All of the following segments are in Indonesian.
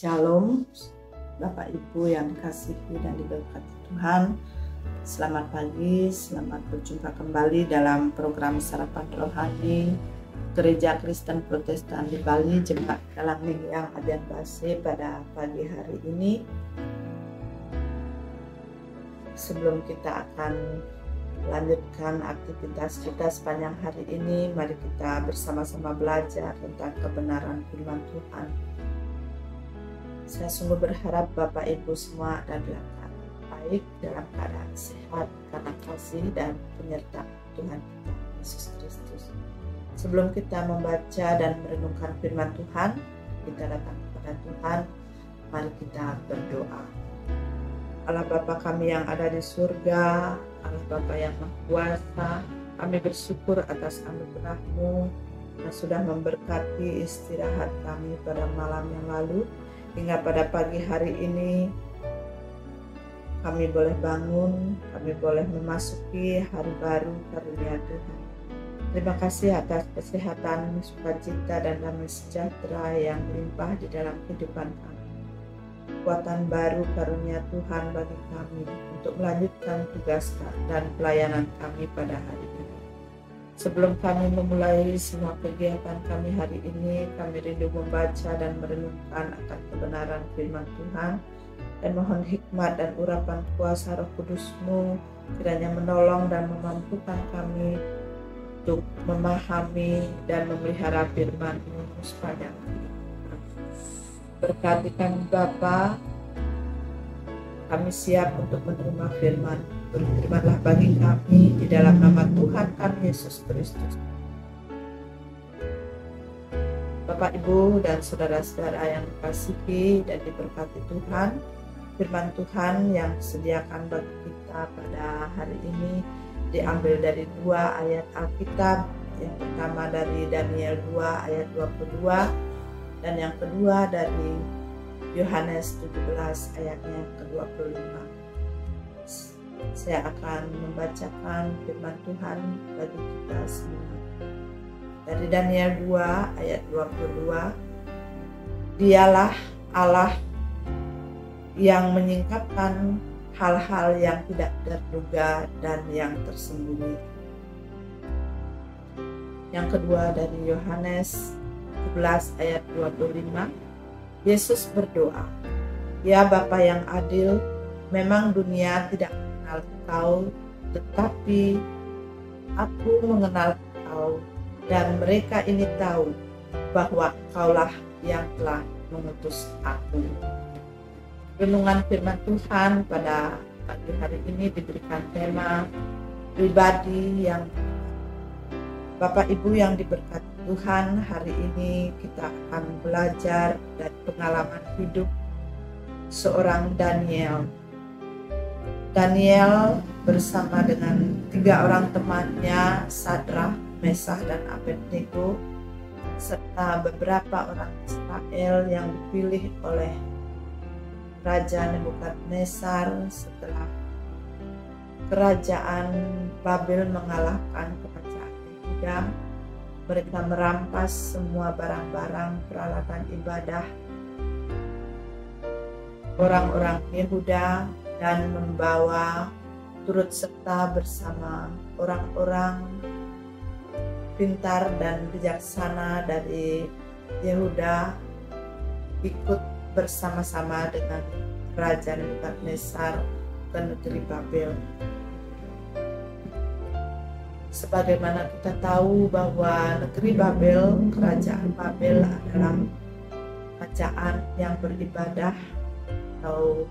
Shalom, Bapak Ibu yang dikasihi dan diberkati Tuhan. Selamat pagi, selamat berjumpa kembali dalam program Sarapan Rohani Gereja Kristen Protestan di Bali, Jemaat Kalangning yang Adian Base pada pagi hari ini. Sebelum kita akan lanjutkan aktivitas kita sepanjang hari ini, mari kita bersama-sama belajar tentang kebenaran firman Tuhan. Saya sungguh berharap Bapak Ibu semua ada dalam keadaan baik, dalam keadaan sehat karena kasih dan penyertaan Tuhan kita Yesus Kristus. Sebelum kita membaca dan merenungkan firman Tuhan, kita datang kepada Tuhan. Mari kita berdoa. Allah Bapa kami yang ada di surga, Allah Bapa yang Maha Kuasa, kami bersyukur atas anugerah-Mu yang sudah memberkati istirahat kami pada malam yang lalu. Hingga pada pagi hari ini kami boleh bangun, kami boleh memasuki hari baru karunia Tuhan. Terima kasih atas kesehatan, sukacita dan damai sejahtera yang melimpah di dalam kehidupan kami. Kekuatan baru karunia Tuhan bagi kami untuk melanjutkan tugas dan pelayanan kami pada hari ini. Sebelum kami memulai semua kegiatan kami hari ini, kami rindu membaca dan merenungkan akan kebenaran firman Tuhan dan mohon hikmat dan urapan kuasa Roh Kudus-Mu kiranya menolong dan memampukan kami untuk memahami dan memelihara firman-Mu sepanjang hidup. Berkati kami Bapa, kami siap untuk menerima firman. Berfirmanlah bagi kami di dalam nama Tuhan kami Yesus Kristus. Bapak, Ibu, dan saudara-saudara yang dikasihi dan diberkati Tuhan, firman Tuhan yang disediakan bagi kita pada hari ini diambil dari dua ayat Alkitab. Yang pertama dari Daniel 2 ayat 22 dan yang kedua dari Yohanes 17 ayatnya ke-25. Saya akan membacakan firman Tuhan bagi kita semua. Dari Daniel 2 ayat 22. Dialah Allah yang menyingkapkan hal-hal yang tidak terduga dan yang tersembunyi. Yang kedua dari Yohanes 11 ayat 25. Yesus berdoa, "Ya Bapa yang adil, memang dunia tidak mengenal Kau, tetapi Aku mengenal Kau, dan mereka ini tahu bahwa Kaulah yang telah mengutus Aku." Renungan firman Tuhan pada pagi hari ini diberikan tema pribadi yang Bapak Ibu yang diberkati Tuhan. Hari ini kita akan belajar dari pengalaman hidup seorang Daniel. Daniel bersama dengan 3 orang temannya, Sadrak, Mesah, dan Abednego, serta beberapa orang Israel yang dipilih oleh Raja Nebukadnezar setelah kerajaan Babel mengalahkan kerajaan Yehuda. Mereka merampas semua barang-barang peralatan ibadah orang-orang Yehuda dan membawa turut serta bersama orang-orang pintar dan bijaksana dari Yehuda ikut bersama-sama dengan Raja Nebukadnezar ke negeri Babel. Sebagaimana kita tahu bahwa negeri Babel, kerajaan Babel adalah kerajaan yang beribadah atau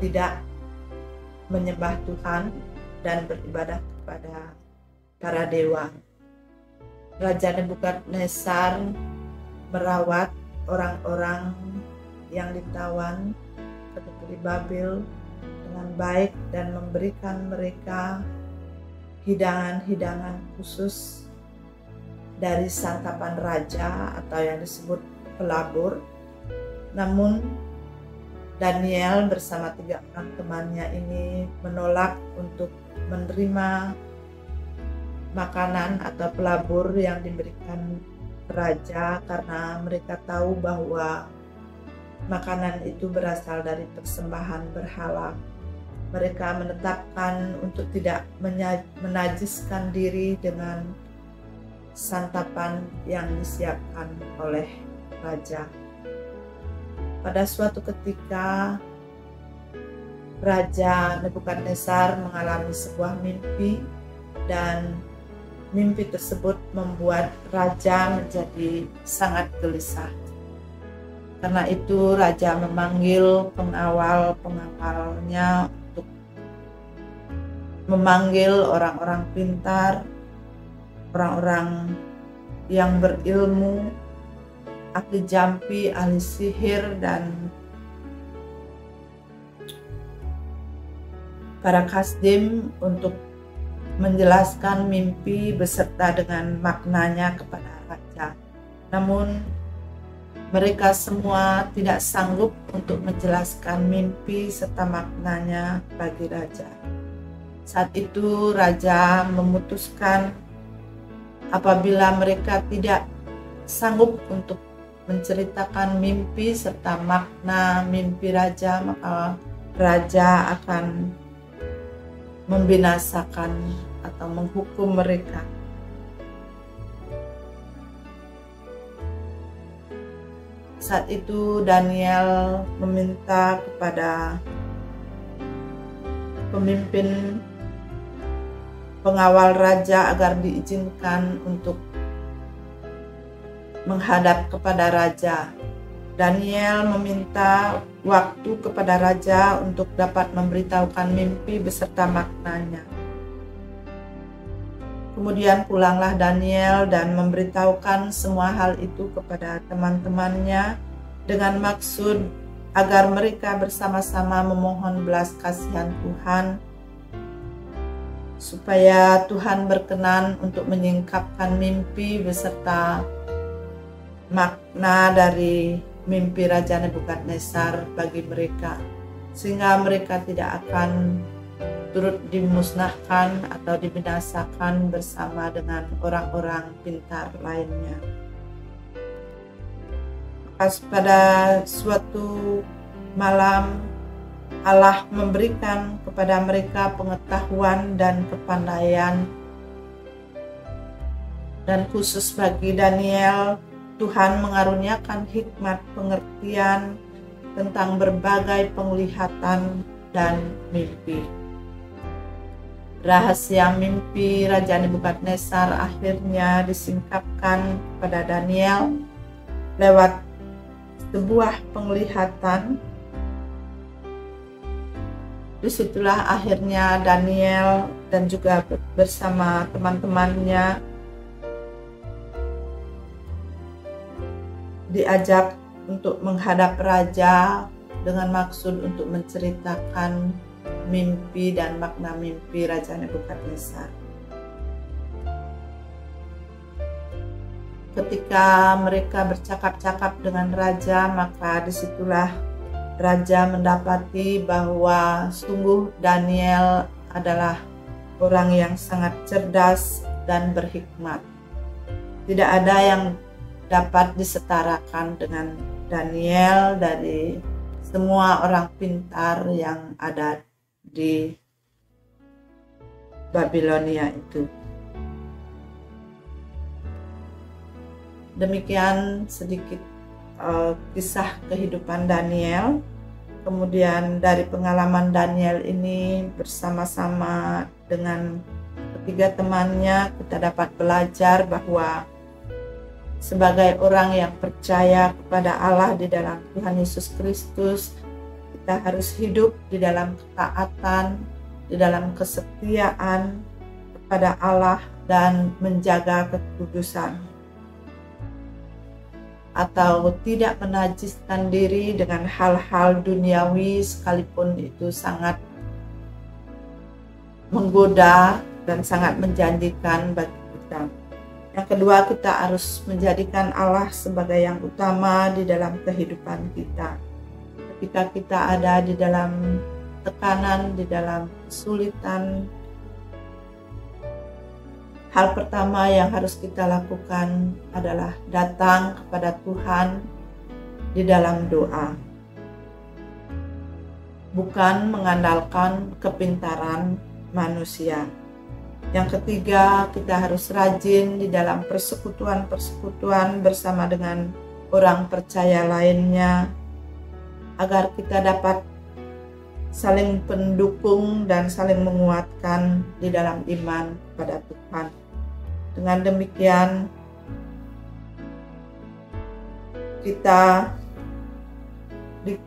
tidak menyembah Tuhan dan beribadah kepada para dewa. Raja Nebukadnezar merawat orang-orang yang ditawan ke negeri Babel dengan baik dan memberikan mereka hidangan-hidangan khusus dari santapan raja atau yang disebut pelabur. Namun Daniel bersama 3 orang temannya ini menolak untuk menerima makanan atau pelabur yang diberikan raja karena mereka tahu bahwa makanan itu berasal dari persembahan berhala. Mereka menetapkan untuk tidak menajiskan diri dengan santapan yang disiapkan oleh raja. Pada suatu ketika, Raja Nebukadnezar mengalami sebuah mimpi, dan mimpi tersebut membuat raja menjadi sangat gelisah. Karena itu raja memanggil pengawal-pengawalnya untuk memanggil orang-orang pintar, orang-orang yang berilmu, ahli jampi, ahli sihir, dan para kasdim untuk menjelaskan mimpi beserta dengan maknanya kepada raja. Namun mereka semua tidak sanggup untuk menjelaskan mimpi serta maknanya bagi raja. Saat itu raja memutuskan apabila mereka tidak sanggup untuk menceritakan mimpi serta makna mimpi raja, maka raja akan membinasakan atau menghukum mereka. Saat itu Daniel meminta kepada pemimpin pengawal raja agar diizinkan untuk menghadap kepada raja. Daniel meminta waktu kepada raja untuk dapat memberitahukan mimpi beserta maknanya. Kemudian pulanglah Daniel dan memberitahukan semua hal itu kepada teman-temannya dengan maksud agar mereka bersama-sama memohon belas kasihan Tuhan, supaya Tuhan berkenan untuk menyingkapkan mimpi beserta makna dari mimpi Raja Nebukadnezar bagi mereka, sehingga mereka tidak akan turut dimusnahkan atau dibinasakan bersama dengan orang-orang pintar lainnya. Pada suatu malam, Allah memberikan kepada mereka pengetahuan dan kepandaian, dan khusus bagi Daniel, Tuhan mengaruniakan hikmat pengertian tentang berbagai penglihatan dan mimpi. Rahasia mimpi Raja Nebukadnezar akhirnya disingkapkan kepada Daniel lewat sebuah penglihatan. Disitulah akhirnya Daniel dan juga bersama teman-temannya diajak untuk menghadap raja dengan maksud untuk menceritakan mimpi dan makna mimpi Raja Nebukadnezar. Ketika mereka bercakap-cakap dengan raja, maka disitulah raja mendapati bahwa sungguh Daniel adalah orang yang sangat cerdas dan berhikmat. Tidak ada yang dapat disetarakan dengan Daniel dari semua orang pintar yang ada di Babilonia itu. Demikian sedikit kisah kehidupan Daniel. Kemudian dari pengalaman Daniel ini bersama-sama dengan ketiga temannya, kita dapat belajar bahwa sebagai orang yang percaya kepada Allah di dalam Tuhan Yesus Kristus, kita harus hidup di dalam ketaatan, di dalam kesetiaan kepada Allah dan menjaga kekudusan, atau tidak menajiskan diri dengan hal-hal duniawi sekalipun itu sangat menggoda dan sangat menjanjikan bagi kita. Yang kedua, kita harus menjadikan Allah sebagai yang utama di dalam kehidupan kita. Ketika kita ada di dalam tekanan, di dalam kesulitan, hal pertama yang harus kita lakukan adalah datang kepada Tuhan di dalam doa. bukan mengandalkan kepintaran manusia. Yang ketiga, kita harus rajin di dalam persekutuan-persekutuan bersama dengan orang percaya lainnya, agar kita dapat saling pendukung dan saling menguatkan di dalam iman kepada Tuhan. Dengan demikian, kita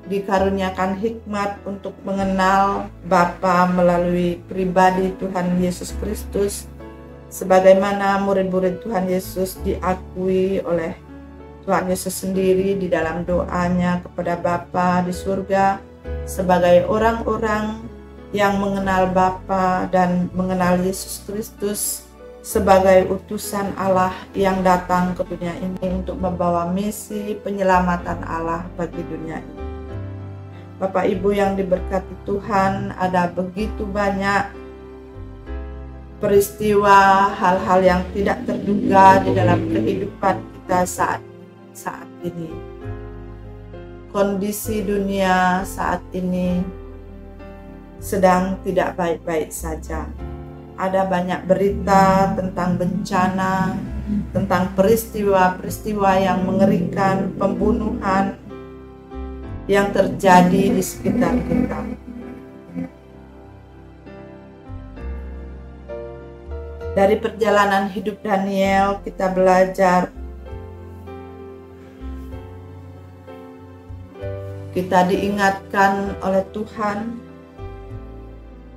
dikaruniakan hikmat untuk mengenal Bapa melalui pribadi Tuhan Yesus Kristus, sebagaimana murid-murid Tuhan Yesus diakui oleh Tuhan Yesus sendiri di dalam doanya kepada Bapa di surga sebagai orang-orang yang mengenal Bapa dan mengenal Yesus Kristus sebagai utusan Allah yang datang ke dunia ini untuk membawa misi penyelamatan Allah bagi dunia ini. Bapak Ibu yang diberkati Tuhan, ada begitu banyak peristiwa hal-hal yang tidak terduga di dalam kehidupan kita saat ini. Kondisi dunia saat ini sedang tidak baik-baik saja. Ada banyak berita tentang bencana, tentang peristiwa-peristiwa yang mengerikan, pembunuhan yang terjadi di sekitar kita. Dari perjalanan hidup Daniel, kita belajar, kita diingatkan oleh Tuhan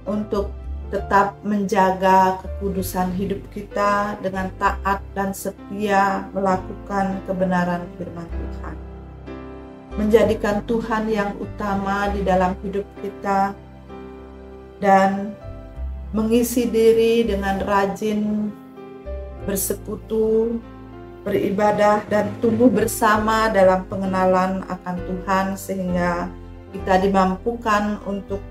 untuk tetap menjaga kekudusan hidup kita dengan taat dan setia melakukan kebenaran firman Tuhan. Menjadikan Tuhan yang utama di dalam hidup kita dan mengisi diri dengan rajin bersekutu, beribadah dan tumbuh bersama dalam pengenalan akan Tuhan, sehingga kita dimampukan untuk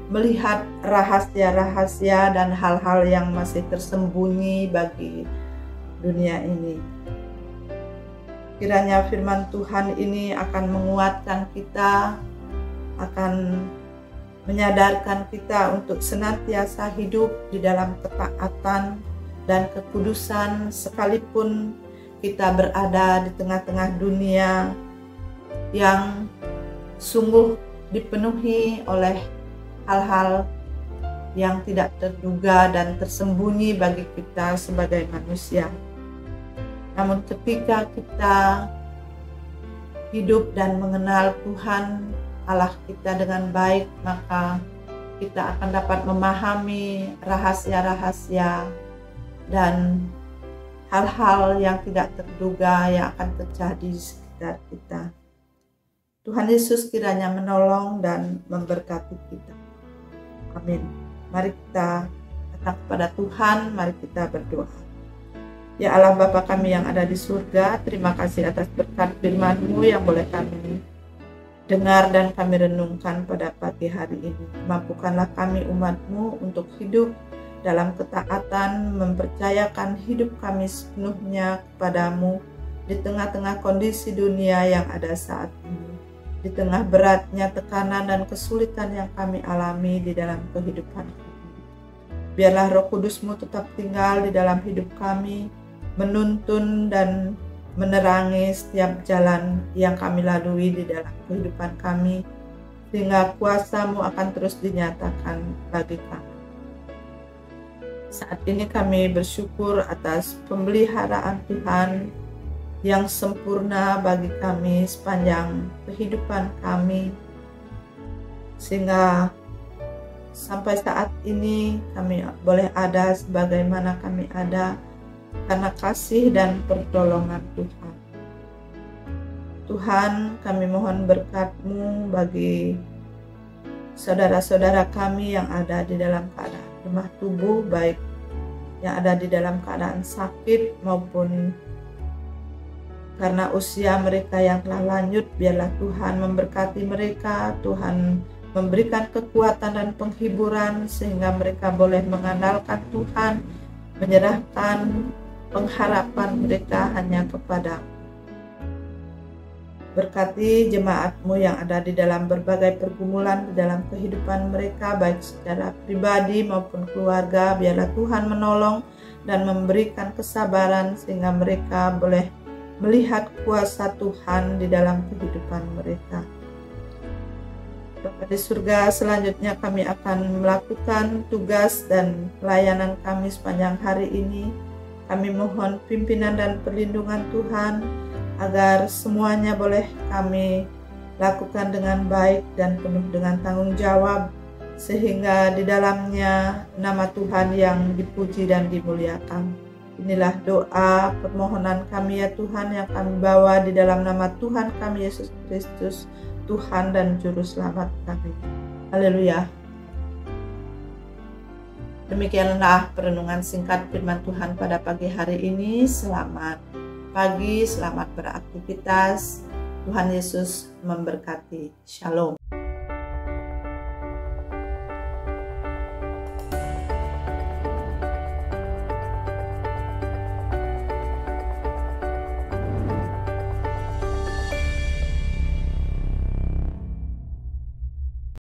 melihat rahasia-rahasia dan hal-hal yang masih tersembunyi bagi dunia ini. Kiranya firman Tuhan ini akan menguatkan kita, akan menyadarkan kita untuk senantiasa hidup di dalam ketaatan dan kekudusan, sekalipun kita berada di tengah-tengah dunia yang sungguh dipenuhi oleh hal-hal yang tidak terduga dan tersembunyi bagi kita sebagai manusia. Namun ketika kita hidup dan mengenal Tuhan Allah kita dengan baik, maka kita akan dapat memahami rahasia-rahasia dan hal-hal yang tidak terduga yang akan terjadi di sekitar kita. Tuhan Yesus kiranya menolong dan memberkati kita. Amin. Mari kita datang kepada Tuhan, mari kita berdoa. Ya Allah Bapa kami yang ada di surga, terima kasih atas berkat firman-Mu yang boleh kami dengar dan kami renungkan pada pagi hari ini. Mampukanlah kami umat-Mu untuk hidup dalam ketaatan, mempercayakan hidup kami sepenuhnya kepadamu di tengah-tengah kondisi dunia yang ada saat ini, di tengah beratnya tekanan dan kesulitan yang kami alami di dalam kehidupan kami. Biarlah Roh Kudus-Mu tetap tinggal di dalam hidup kami, menuntun dan menerangi setiap jalan yang kami lalui di dalam kehidupan kami, sehingga kuasa-Mu akan terus dinyatakan bagi kami. Saat ini kami bersyukur atas pemeliharaan Tuhan yang sempurna bagi kami sepanjang kehidupan kami, sehingga sampai saat ini kami boleh ada sebagaimana kami ada karena kasih dan pertolongan Tuhan. Tuhan, kami mohon berkat-Mu bagi saudara-saudara kami yang ada di dalam keadaan lemah tubuh, baik yang ada di dalam keadaan sakit maupun karena usia mereka yang telah lanjut. Biarlah Tuhan memberkati mereka, Tuhan memberikan kekuatan dan penghiburan sehingga mereka boleh mengandalkan Tuhan, menyerahkan pengharapan mereka hanya kepada. Berkati jemaat-Mu yang ada di dalam berbagai pergumulan di dalam kehidupan mereka, baik secara pribadi maupun keluarga. Biarlah Tuhan menolong dan memberikan kesabaran sehingga mereka boleh melihat kuasa Tuhan di dalam kehidupan mereka. Bapa di surga, selanjutnya kami akan melakukan tugas dan pelayanan kami sepanjang hari ini. Kami mohon pimpinan dan perlindungan Tuhan, agar semuanya boleh kami lakukan dengan baik dan penuh dengan tanggung jawab, sehingga di dalamnya nama Tuhan yang dipuji dan dimuliakan. Inilah doa permohonan kami ya Tuhan, yang kami bawa di dalam nama Tuhan kami Yesus Kristus, Tuhan dan Juru Selamat kami. Haleluya. Demikianlah perenungan singkat firman Tuhan pada pagi hari ini. Selamat pagi, selamat beraktivitas. Tuhan Yesus memberkati. Shalom.